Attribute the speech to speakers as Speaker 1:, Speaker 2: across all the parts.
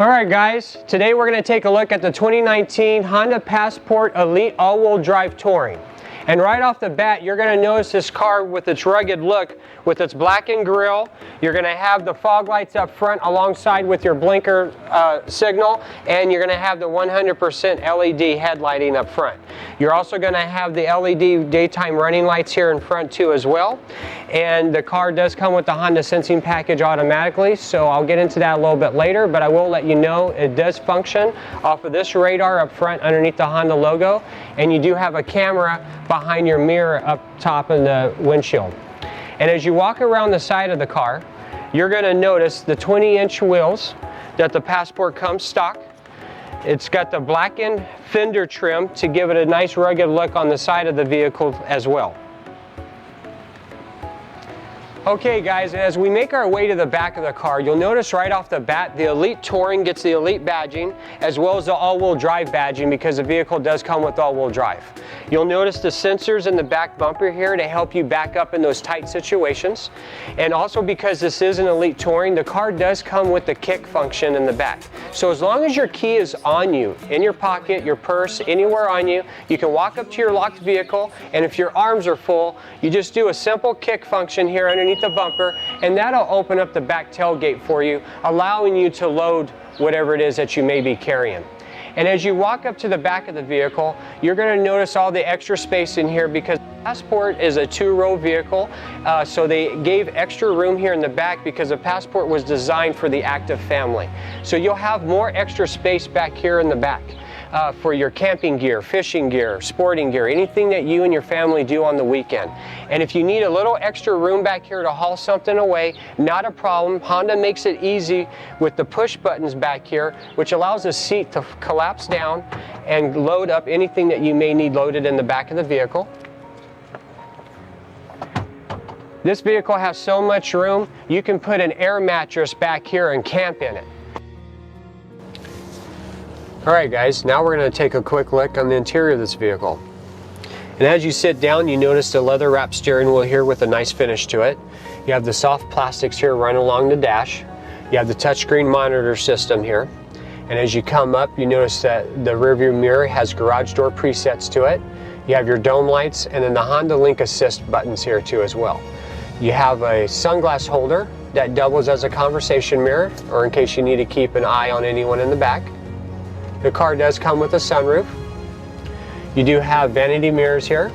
Speaker 1: Alright guys, today we're going to take a look at the 2019 Honda Passport Elite all-wheel drive Touring. And right off the bat, you're going to notice this car with its rugged look, with its blackened grille. You're going to have the fog lights up front alongside with your blinker signal, and you're going to have the 100% LED headlighting up front. You're also going to have the LED daytime running lights here in front too as well. And the car does come with the Honda sensing package automatically, so I'll get into that a little bit later, but I will let you know it does function off of this radar up front underneath the Honda logo, and you do have a camera behind your mirror up top of the windshield. And as you walk around the side of the car, you're going to notice the 20-inch wheels that the Passport comes stock. It's got the blackened fender trim to give it a nice rugged look on the side of the vehicle as well. Okay guys, and as we make our way to the back of the car, you'll notice right off the bat the Elite Touring gets the Elite badging as well as the all-wheel drive badging because the vehicle does come with all-wheel drive. You'll notice the sensors in the back bumper here to help you back up in those tight situations. And also because this is an Elite Touring, the car does come with the kick function in the back. So as long as your key is on you, in your pocket, your purse, anywhere on you, you can walk up to your locked vehicle, and if your arms are full, you just do a simple kick function here underneath the bumper, and that'll open up the back tailgate for you, allowing you to load whatever it is that you may be carrying. And as you walk up to the back of the vehicle, you're going to notice all the extra space in here because the Passport is a two-row vehicle, so they gave extra room here in the back because the Passport was designed for the active family. So you'll have more extra space back here in the back. For your camping gear, fishing gear, sporting gear, anything that you and your family do on the weekend. And if you need a little extra room back here to haul something away, not a problem. Honda makes it easy with the push buttons back here, which allows the seat to collapse down and load up anything that you may need loaded in the back of the vehicle. This vehicle has so much room, you can put an air mattress back here and camp in it. Alright guys, now we're going to take a quick look on the interior of this vehicle. And as you sit down, you notice the leather wrapped steering wheel here with a nice finish to it. You have the soft plastics here running along the dash. You have the touchscreen monitor system here. And as you come up, you notice that the rearview mirror has garage door presets to it. You have your dome lights and then the Honda Link Assist buttons here too as well. You have a sunglass holder that doubles as a conversation mirror, or in case you need to keep an eye on anyone in the back. The car does come with a sunroof. You do have vanity mirrors here.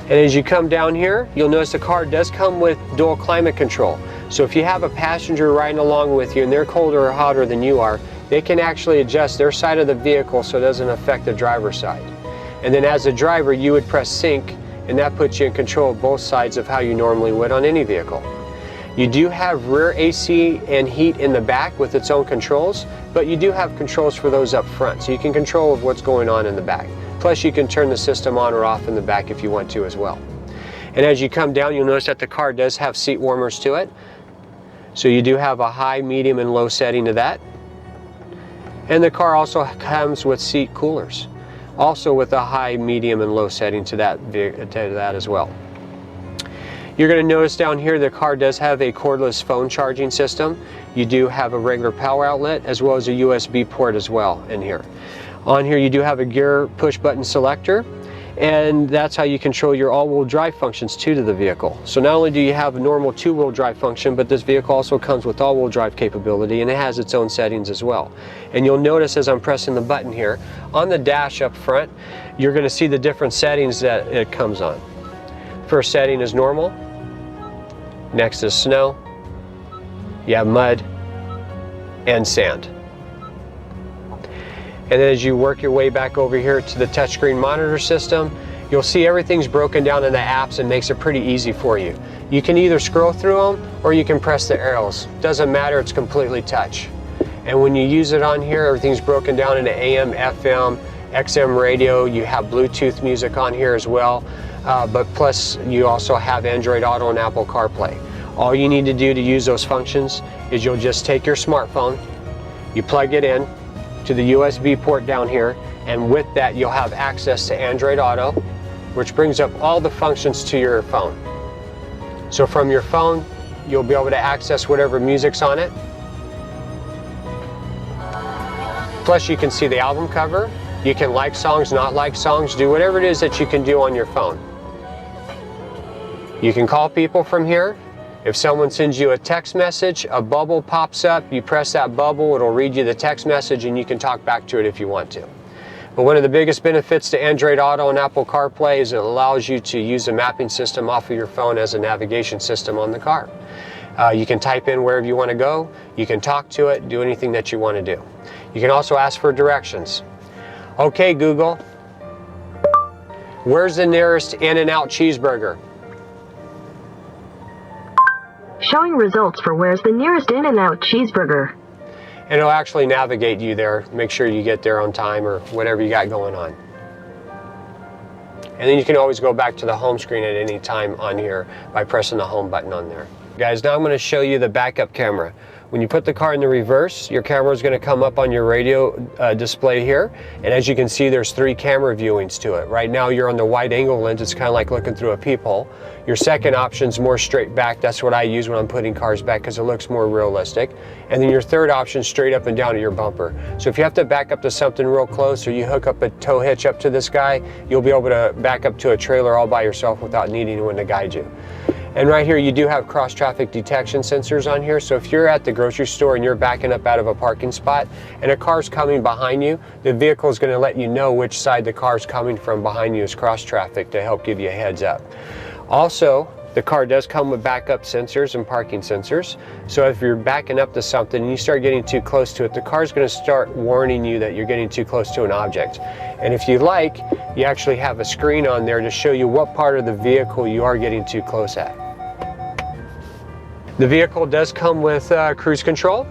Speaker 1: And as you come down here, you'll notice the car does come with dual climate control. So if you have a passenger riding along with you and they're colder or hotter than you are, they can actually adjust their side of the vehicle so it doesn't affect the driver's side. And then as a driver, you would press sync, and that puts you in control of both sides of how you normally would on any vehicle. You do have rear AC and heat in the back with its own controls, but you do have controls for those up front, so you can control what's going on in the back. Plus you can turn the system on or off in the back if you want to as well. And as you come down, you'll notice that the car does have seat warmers to it. So you do have a high, medium, and low setting to that. And the car also comes with seat coolers, also with a high, medium, and low setting to that as well. You're going to notice down here the car does have a cordless phone charging system. You do have a regular power outlet as well as a USB port as well in here. On here you do have a gear push button selector, and that's how you control your all-wheel drive functions too to the vehicle. So not only do you have a normal two-wheel drive function, but this vehicle also comes with all-wheel drive capability, and it has its own settings as well. And you'll notice as I'm pressing the button here, on the dash up front, you're going to see the different settings that it comes on. First setting is normal, next is snow, you have mud, and sand. And then as you work your way back over here to the touchscreen monitor system, you'll see everything's broken down into apps and makes it pretty easy for you. You can either scroll through them or you can press the arrows. Doesn't matter, it's completely touch. And when you use it on here, everything's broken down into AM, FM, XM radio, you have Bluetooth music on here as well. But plus you also have Android Auto and Apple CarPlay. All you need to do to use those functions is you'll just take your smartphone, you plug it in to the USB port down here, and with that you'll have access to Android Auto, which brings up all the functions to your phone. So from your phone, you'll be able to access whatever music's on it. Plus you can see the album cover. You can like songs, not like songs, do whatever it is that you can do on your phone. You can call people from here. If someone sends you a text message, a bubble pops up, you press that bubble, it'll read you the text message and you can talk back to it if you want to. But one of the biggest benefits to Android Auto and Apple CarPlay is it allows you to use the mapping system off of your phone as a navigation system on the car. You can type in wherever you want to go, you can talk to it, do anything that you want to do. You can also ask for directions. Okay, Google, where's the nearest In-N-Out cheeseburger?
Speaker 2: Showing results for where's the nearest In-N-Out cheeseburger.
Speaker 1: And it'll actually navigate you there, make sure you get there on time or whatever you got going on. And then you can always go back to the home screen at any time on here by pressing the home button on there. Guys, now I'm going to show you the backup camera. When you put the car in the reverse, your camera is going to come up on your radio display here. And as you can see, there's 3 camera viewings to it. Right now you're on the wide angle lens. It's kind of like looking through a peephole. Your second option is more straight back. That's what I use when I'm putting cars back because it looks more realistic. And then your third option is straight up and down to your bumper. So if you have to back up to something real close or you hook up a tow hitch up to this guy, you'll be able to back up to a trailer all by yourself without needing anyone to guide you. And right here you do have cross traffic detection sensors on here, so if you're at the grocery store and you're backing up out of a parking spot and a car's coming behind you, the vehicle is going to let you know which side the car's coming from behind you is cross traffic to help give you a heads up. Also, the car does come with backup sensors and parking sensors, so if you're backing up to something and you start getting too close to it, the car's going to start warning you that you're getting too close to an object. And if you like, you actually have a screen on there to show you what part of the vehicle you are getting too close at. The vehicle does come with cruise control.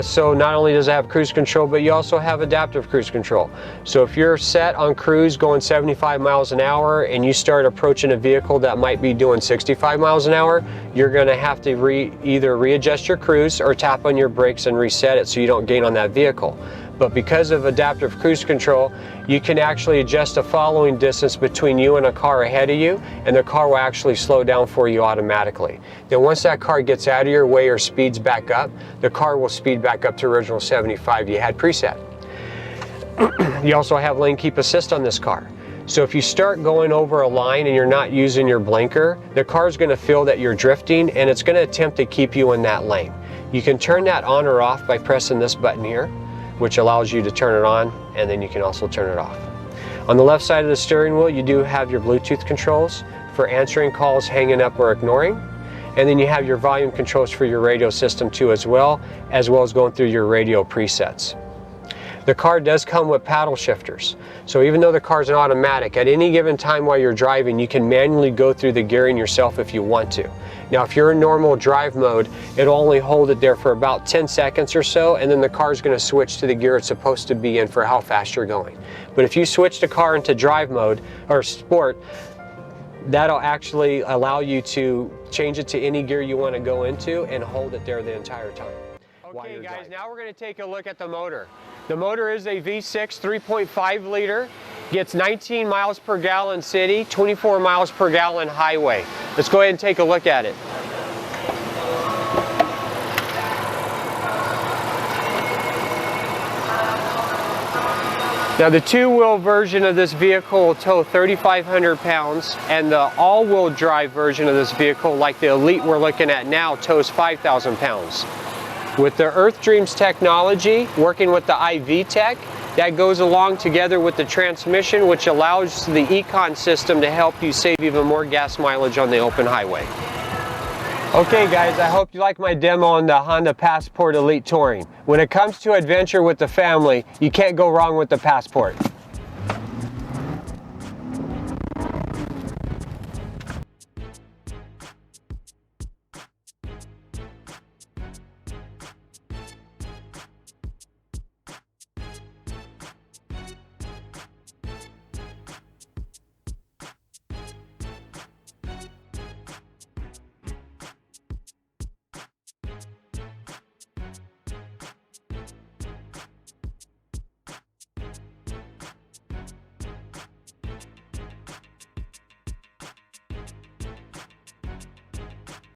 Speaker 1: So not only does it have cruise control, but you also have adaptive cruise control. So if you're set on cruise going 75 miles an hour and you start approaching a vehicle that might be doing 65 miles an hour, you're going to have to either readjust your cruise or tap on your brakes and reset it so you don't gain on that vehicle. But because of adaptive cruise control, you can actually adjust the following distance between you and a car ahead of you, and the car will actually slow down for you automatically. Then once that car gets out of your way or speeds back up, the car will speed back up to original 75 you had preset. You also have lane keep assist on this car. So if you start going over a line and you're not using your blinker, the car is going to feel that you're drifting and it's going to attempt to keep you in that lane. You can turn that on or off by pressing this button here, which allows you to turn it on, and then you can also turn it off. On the left side of the steering wheel, you do have your Bluetooth controls for answering calls, hanging up, or ignoring. And then you have your volume controls for your radio system too as well as going through your radio presets. The car does come with paddle shifters. So even though the car is an automatic, at any given time while you're driving, you can manually go through the gearing yourself if you want to. Now, if you're in normal drive mode, it'll only hold it there for about 10 seconds or so, and then the car is going to switch to the gear it's supposed to be in for how fast you're going. But if you switch the car into drive mode or sport, that'll actually allow you to change it to any gear you want to go into and hold it there the entire time. Okay guys, now we're going to take a look at the motor. The motor is a V6 3.5 liter, gets 19 miles per gallon city, 24 miles per gallon highway. Let's go ahead and take a look at it. Now the two-wheel version of this vehicle will tow 3,500 pounds, and the all-wheel drive version of this vehicle, like the Elite we're looking at now, tows 5,000 pounds. With the Earth Dreams technology, working with the IV Tech, that goes along together with the transmission, which allows the Econ system to help you save even more gas mileage on the open highway. Okay guys, I hope you like my demo on the Honda Passport Elite Touring. When it comes to adventure with the family, you can't go wrong with the Passport.